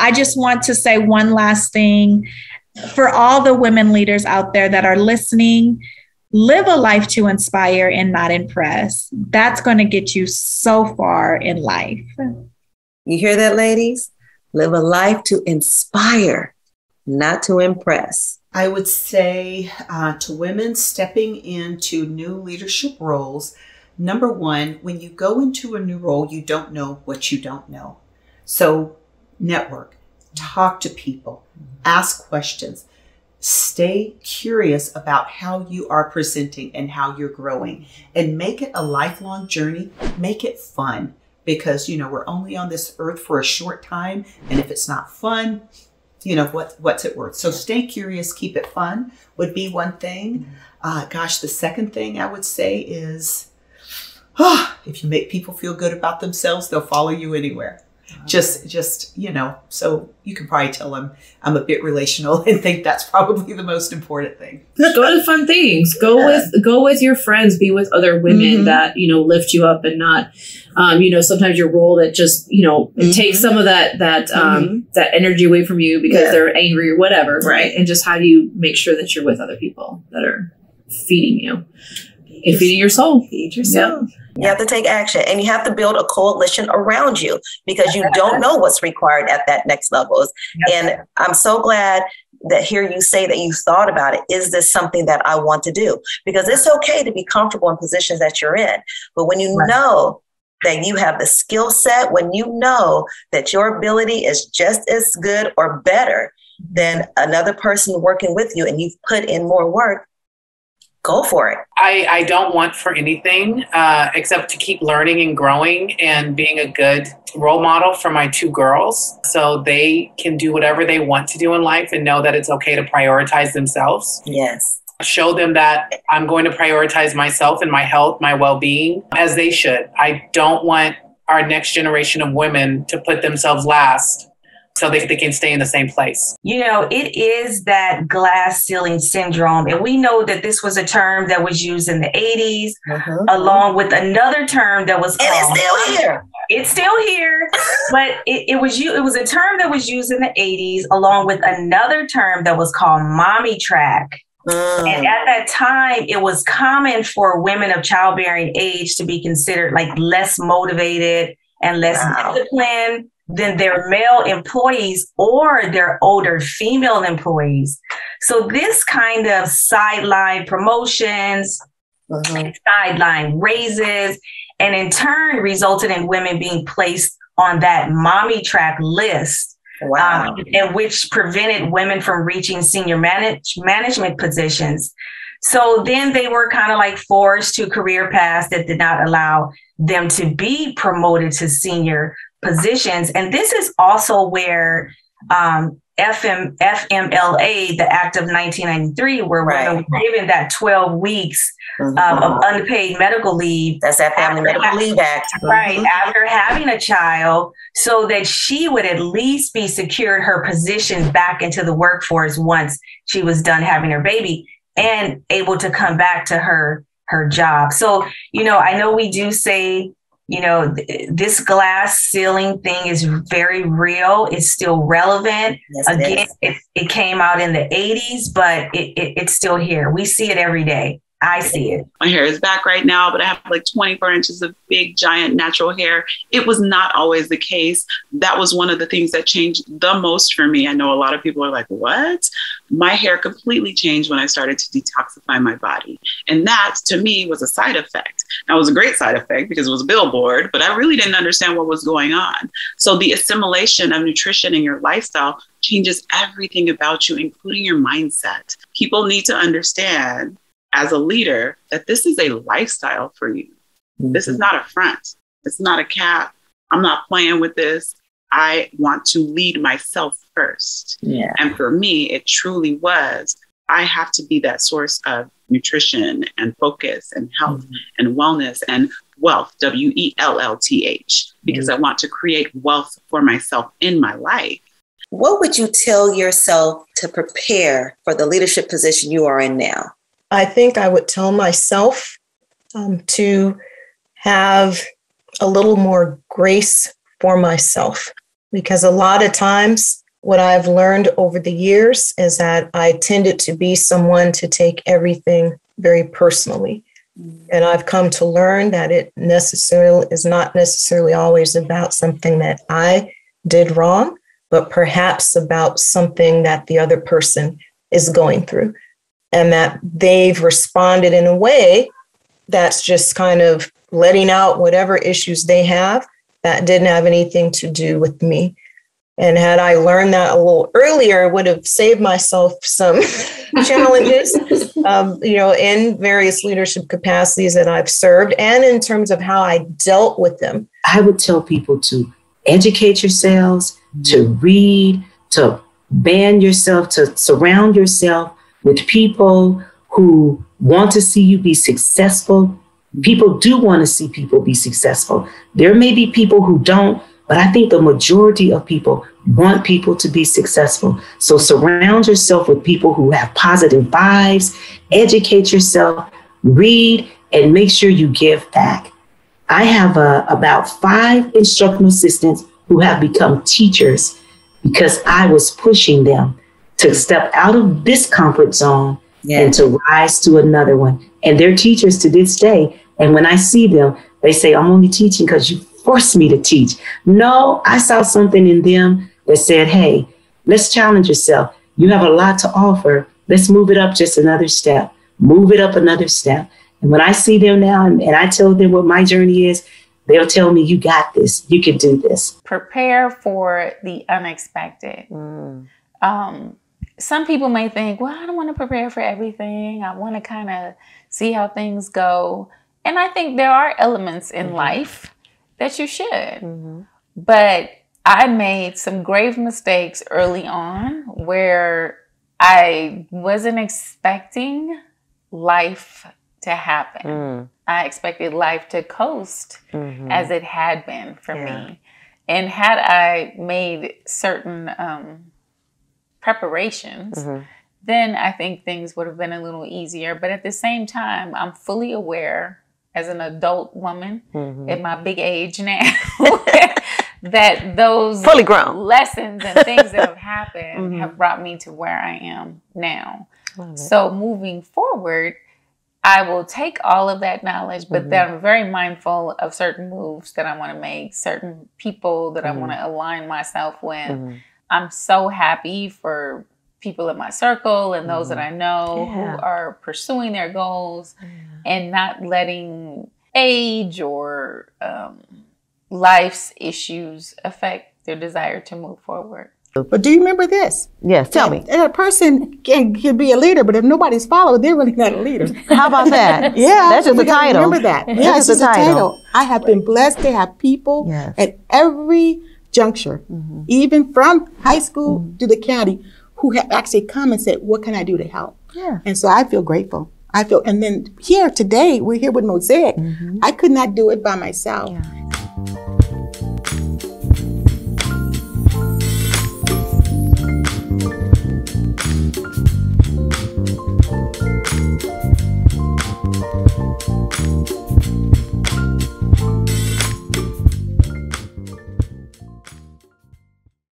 I just want to say one last thing for all the women leaders out there that are listening. Live a life to inspire and not impress. That's going to get you so far in life. You hear that, ladies? Live a life to inspire, not to impress. I would say to women stepping into new leadership roles, number one, when you go into a new role, you don't know what you don't know. So network, talk to people, ask questions. Stay curious about how you are presenting and how you're growing, and make it a lifelong journey. Make it fun, because, we're only on this earth for a short time. And if it's not fun, what's it worth? So stay curious, keep it fun would be one thing. The second thing I would say is, if you make people feel good about themselves, they'll follow you anywhere. Just, so you can probably tell them I'm a bit relational and think that's probably the most important thing. Go to fun things. Go with your friends. Be with other women that, lift you up, and not, sometimes your role that just, it takes some of that energy away from you because they're angry or whatever. Right. And just how do you make sure that you're with other people that are feeding you and feeding your soul? Feed yourself. Yeah. You have to take action, and you have to build a coalition around you, because you don't know what's required at that next level. And I'm so glad that hear you say that you thought about it. Is this something that I want to do? Because it's okay to be comfortable in positions that you're in. But when you know that you have the skill set, when you know that your ability is just as good or better than another person working with you, and you've put in more work, go for it. I don't want for anything except to keep learning and growing and being a good role model for my two girls, so they can do whatever they want to do in life and know that it's okay to prioritize themselves. Yes. Show them that I'm going to prioritize myself and my health, my well-being, as they should. I don't want our next generation of women to put themselves last so they can stay in the same place. It is that glass ceiling syndrome. And we know that this was a term that was used in the 80s, along with another term that was called... And it's still here. It's still here. But it was a term that was used in the 80s, along with another term that was called mommy track. And at that time, it was common for women of childbearing age to be considered like less motivated and less disciplined than their male employees or their older female employees. So this kind of sideline promotions, sideline raises, and in turn resulted in women being placed on that mommy track list, and which prevented women from reaching senior management positions. So then they were kind of like forced to career paths that did not allow them to be promoted to senior positions. And this is also where FMLA, the Act of 1993, where women were given that 12 weeks of unpaid medical leave. That's that Family Medical Leave Act. Right, after having a child, so that she would at least be secured her position back into the workforce once she was done having her baby and able to come back to her job. So, I know we do say, this glass ceiling thing is very real. It's still relevant. Yes, again, it came out in the 80s, but it's still here. We see it every day. I see it. My hair is back right now, but I have like 24 inches of big, giant natural hair. It was not always the case. That was one of the things that changed the most for me. I know a lot of people are like, what? My hair completely changed when I started to detoxify my body. And that, to me, was a side effect. Now, it was a great side effect because it was a billboard, but I really didn't understand what was going on. So the assimilation of nutrition in your lifestyle changes everything about you, including your mindset. People need to understand, as a leader, that this is a lifestyle for you. This is not a front. It's not a cap. I'm not playing with this. I want to lead myself first. Yeah. And for me, it truly was, I have to be that source of nutrition and focus and health and wellness and wealth, WELLTH, because I want to create wealth for myself in my life. What would you tell yourself to prepare for the leadership position you are in now? I think I would tell myself to have a little more grace for myself. because a lot of times what I've learned over the years is that I tended to be someone to take everything very personally. And I've come to learn that it is not necessarily always about something that I did wrong, but perhaps about something that the other person is going through, and that they've responded in a way that's just kind of letting out whatever issues they have that didn't have anything to do with me. And had I learned that a little earlier, it would have saved myself some challenges, in various leadership capacities that I've served, and in terms of how I dealt with them. I would tell people to educate yourselves, to read, to band yourself, to surround yourself with people who want to see you be successful. People do want to see people be successful. There may be people who don't, but I think the majority of people want people to be successful. So surround yourself with people who have positive vibes, educate yourself, read, and make sure you give back. I have about 5 instructional assistants who have become teachers because I was pushing them to step out of this comfort zone and to rise to another one. And they're teachers to this day. And when I see them, they say, I'm only teaching because you forced me to teach. No, I saw something in them that said, hey, let's challenge yourself. You have a lot to offer. Let's move it up just another step. Move it up another step. And when I see them now and I tell them what my journey is, they'll tell me, you got this. You can do this. Prepare for the unexpected. Some people may think, well, I don't want to prepare for everything. I want to kind of see how things go. And I think there are elements in life that you should. But I made some grave mistakes early on where I wasn't expecting life to happen. I expected life to coast as it had been for me. And had I made certain preparations, then I think things would have been a little easier. But at the same time, I'm fully aware as an adult woman at my big age now that those fully grown lessons and things that have happened have brought me to where I am now. So moving forward, I will take all of that knowledge, but then I'm very mindful of certain moves that I want to make, certain people that I want to align myself with. I'm so happy for people in my circle and those that I know who are pursuing their goals and not letting age or life's issues affect their desire to move forward. But do you remember this? Yes, tell me. A person can be a leader, but if nobody's following, they're really not a leader. How about that? Yeah. That's just the title. Remember that. Yeah, it's just a title. I have been blessed to have people at every juncture, even from high school to the county, who have actually come and said, what can I do to help? And so I feel grateful. And then here today, we're here with Mosaic. I could not do it by myself.